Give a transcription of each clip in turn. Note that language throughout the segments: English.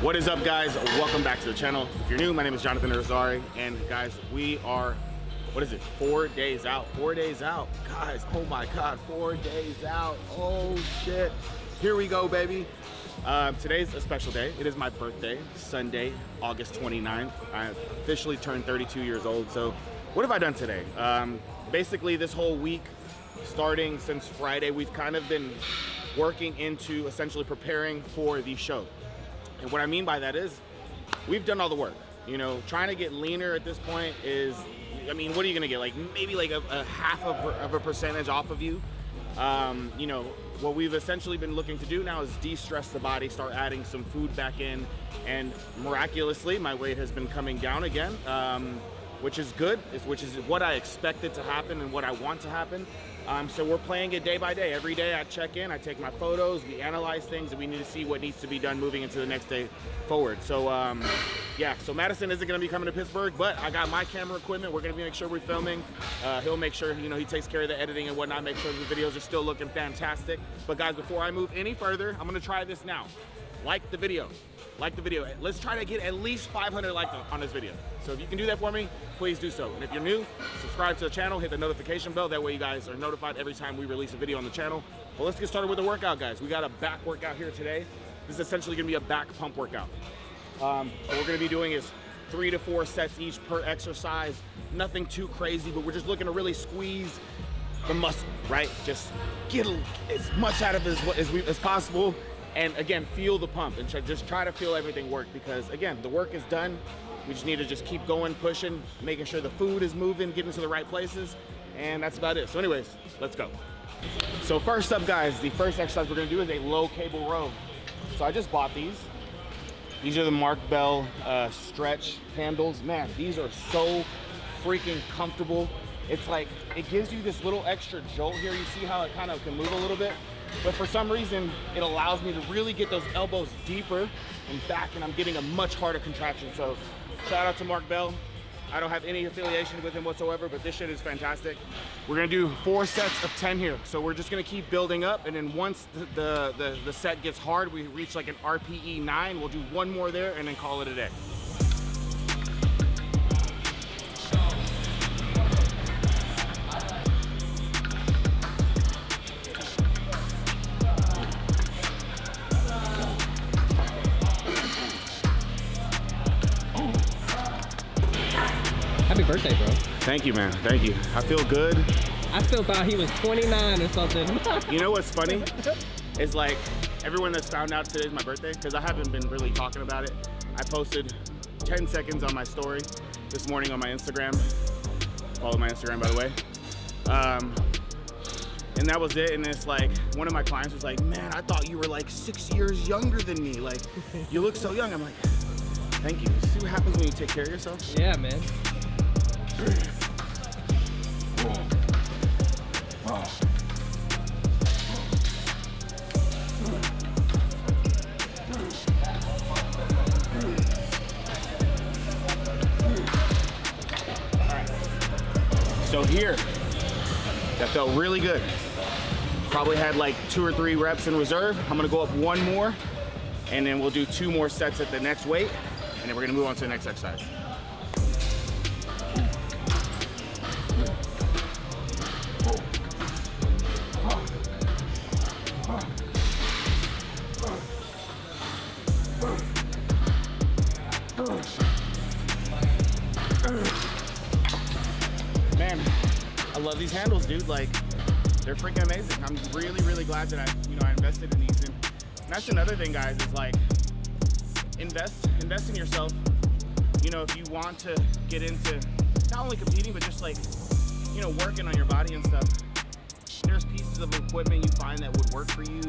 What is up, guys? Welcome back to the channel. If you're new, my name is Jonathan Rosari, and guys, we are, what is it, 4 days out? 4 days out, guys. Oh my God, 4 days out. Oh shit. Here we go, baby. Today's a special day. It is my birthday, Sunday, August 29th. I officially turned 32 years old. So what have I done today? Basically, this whole week, starting since Friday, we've kind of been working into essentially preparing for the show. And what I mean by that is, we've done all the work. You know, trying to get leaner at this point is, I mean, what are you gonna get? Like maybe like a half of a percentage off of you. You know, what we've essentially been looking to do now is de-stress the body, start adding some food back in, and miraculously, my weight has been coming down again, which is good, which is what I expected to happen and what I want to happen. So we're playing it day by day. Every day I check in, I take my photos, we analyze things, and we need to see what needs to be done moving into the next day forward. So yeah, so Madison isn't gonna be coming to Pittsburgh, but I got my camera equipment. We're gonna make sure we're filming. He'll make sure, you know, he takes care of the editing and whatnot, make sure the videos are still looking fantastic. But guys, before I move any further, I'm gonna try this now. Like the video. Like the video. Let's try to get at least 500 likes on this video. So if you can do that for me, please do so. And if you're new, subscribe to the channel, hit the notification bell. That way you guys are notified every time we release a video on the channel. Well, let's get started with the workout, guys. We got a back workout here today. This is essentially gonna be a back pump workout. What we're gonna be doing is 3 to 4 sets each per exercise. Nothing too crazy, but we're just looking to really squeeze the muscle, right? Just get as much out of it as possible. And again, feel the pump and just try to feel everything work, because again, the work is done. We just need to just keep going, pushing, making sure the food is moving, getting to the right places, and that's about it. So anyways, let's go. So first up, guys, the first exercise we're gonna do is a low cable row. So I just bought these. These are the Mark Bell stretch handles. Man, these are so freaking comfortable. It's like, it gives you this little extra jolt here. You see how it kind of can move a little bit? But for some reason, it allows me to really get those elbows deeper and back, and I'm getting a much harder contraction. So shout out to Mark Bell. I don't have any affiliation with him whatsoever, but this shit is fantastic. We're gonna do 4 sets of 10 here. So we're just gonna keep building up, and then once the set gets hard, we reach like an RPE 9, we'll do 1 more there and then call it a day. Happy birthday, bro. Thank you, man. Thank you. I feel good. I still thought he was 29 or something. You know what's funny? It's like everyone that's found out today's my birthday, because I haven't been really talking about it. I posted 10 seconds on my story this morning on my Instagram. Follow my Instagram, by the way. And that was it. And it's like, one of my clients was like, man, I thought you were like 6 years younger than me. Like, you look so young. I'm like, thank you. See what happens when you take care of yourself? Yeah, man. So here, that felt really good. Probably had like 2 or 3 reps in reserve. I'm gonna go up 1 more, and then we'll do 2 more sets at the next weight, and then we're gonna move on to the next exercise. Man, I love these handles, dude. Like, they're freaking amazing. I'm really, really glad that I invested in these. And that's another thing, guys, is like, invest in yourself. You know, if you want to get into not only competing, but just like, you know, working on your body and stuff, there's pieces of equipment you find that would work for you,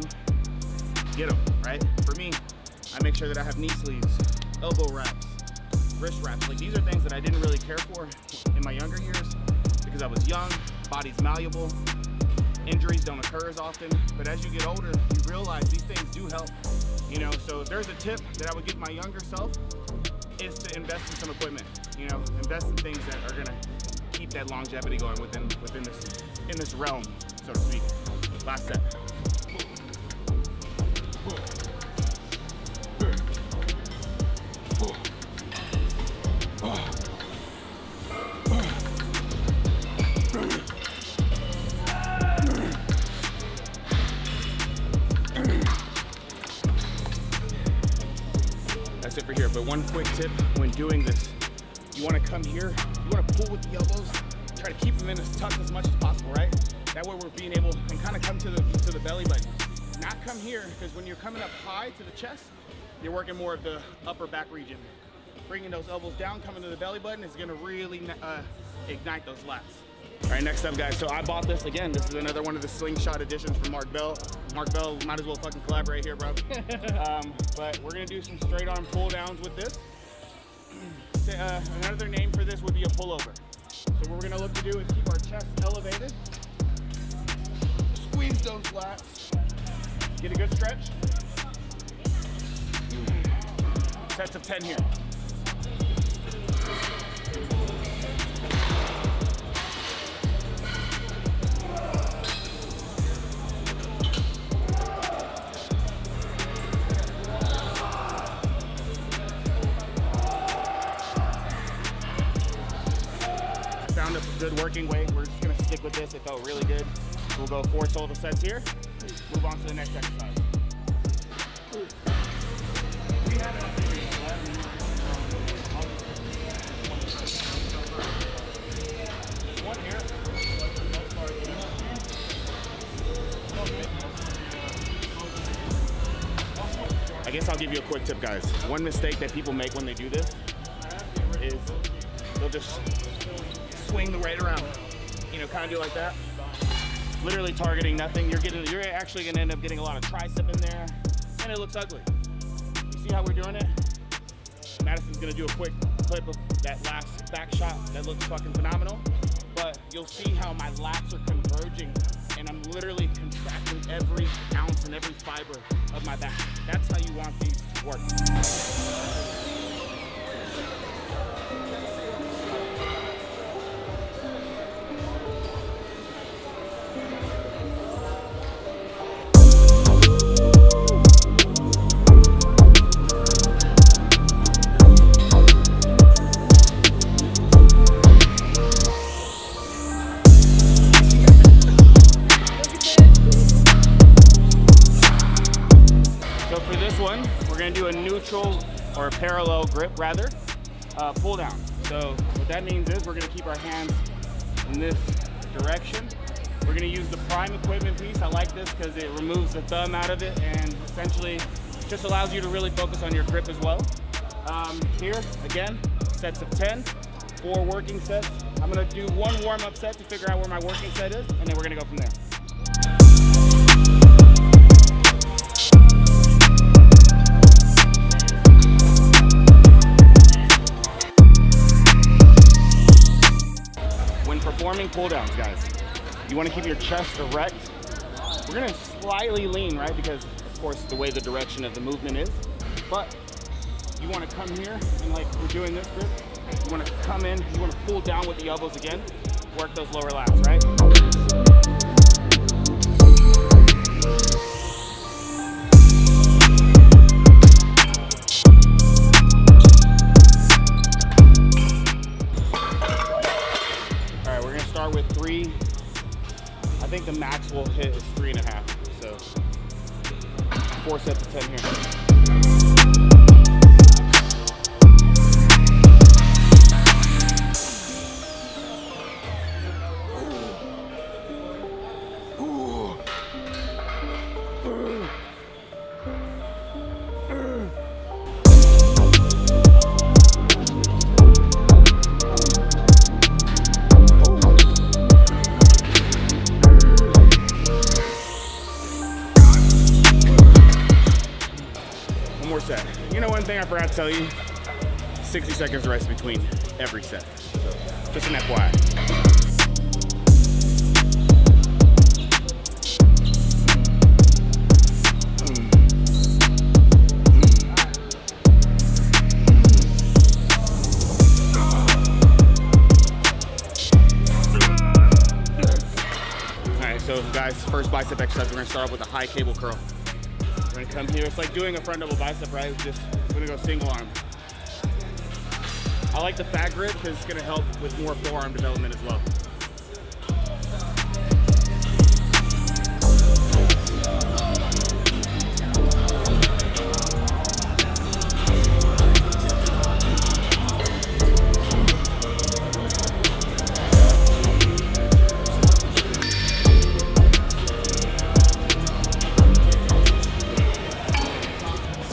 get them, right? For me, I make sure that I have knee sleeves, elbow wraps, wrist wraps. Like, these are things that I didn't really care for in my younger years because I was young, body's malleable, injuries don't occur as often. But as you get older, you realize these things do help. You know, so if there's a tip that I would give my younger self, is to invest in some equipment. You know, invest in things that are gonna keep that longevity going within this realm, so to speak. Last set. but one quick tip when doing this, you want to come here, you want to pull with the elbows, try to keep them in as tucked as much as possible, right? That way we're being able and kind of come to the belly button. Not come here, because when you're coming up high to the chest, you're working more of the upper back region. Bringing those elbows down, coming to the belly button is gonna really ignite those lats. All right, next up, guys. So I bought this again. This is another one of the slingshot editions from Mark Bell. Mark Bell, might as well fucking collaborate here, bro. But we're gonna do some straight arm pull downs with this. Another name for this would be a pullover. So what we're gonna look to do is keep our chest elevated, squeeze those lats, get a good stretch. Sets of 10 here. Found a good working weight. We're just gonna stick with this. It felt really good. We'll go 4 total sets here. Move on to the next exercise. I guess I'll give you a quick tip, guys. One mistake that people make when they do this is they'll just swing the weight around. You know, kind of do it like that. Literally targeting nothing. You're actually gonna end up getting a lot of tricep in there, and it looks ugly. You see how we're doing it? Madison's gonna do a quick clip of that last back shot that looks fucking phenomenal. But you'll see how my lats are converging, and I'm literally contracting every ounce and every fiber of my back. That's how you want these to work. Do a neutral or a parallel grip rather, pull down. So what that means is we're gonna keep our hands in this direction. We're gonna use the prime equipment piece. I like this because it removes the thumb out of it and essentially just allows you to really focus on your grip as well. Here, again, sets of 10, 4 working sets. I'm gonna do 1 warm-up set to figure out where my working set is, and then we're gonna go from there. Performing pull downs, guys. You want to keep your chest erect. We're going to slightly lean, right? Because of course the way the direction of the movement is. But you want to come here and like we're doing this grip. You want to come in, you want to pull down with the elbows again. Work those lower lats, right? Start with 3. I think the max we'll hit is 3.5. So 4 sets of 10 here. Set. You know, one thing I forgot to tell you, 60 seconds rest between every set. So just an FYI. All right, so guys, first bicep exercise, we're gonna start off with a high cable curl. We're gonna come here. It's like doing a front double bicep, right? We're gonna go single arm. I like the fat grip because it's gonna help with more forearm development as well.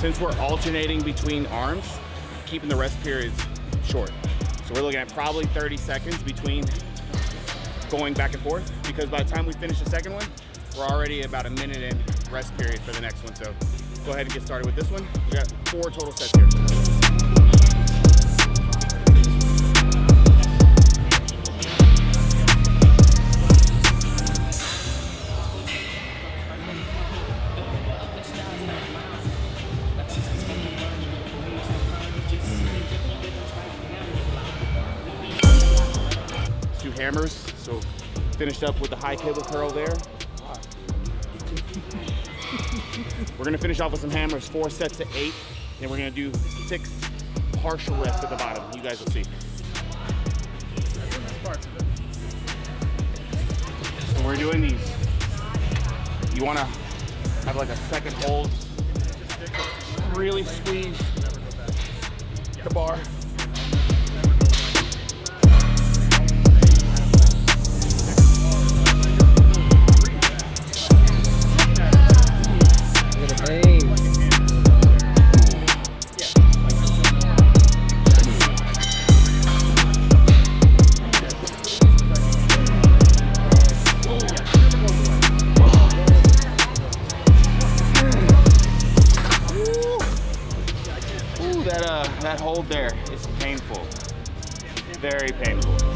since we're alternating between arms, keeping the rest periods short. So we're looking at probably 30 seconds between going back and forth, because by the time we finish the second one, we're already about a minute in rest period for the next one. So go ahead and get started with this one. We got 4 total sets here. 2 hammers. So finished up with the high cable curl there. We're gonna finish off with some hammers, 4 sets of 8, and we're gonna do 6 partial reps at the bottom. You guys will see. So we're doing these. You wanna have like a second hold, really squeeze the bar. That hold there is painful, very painful.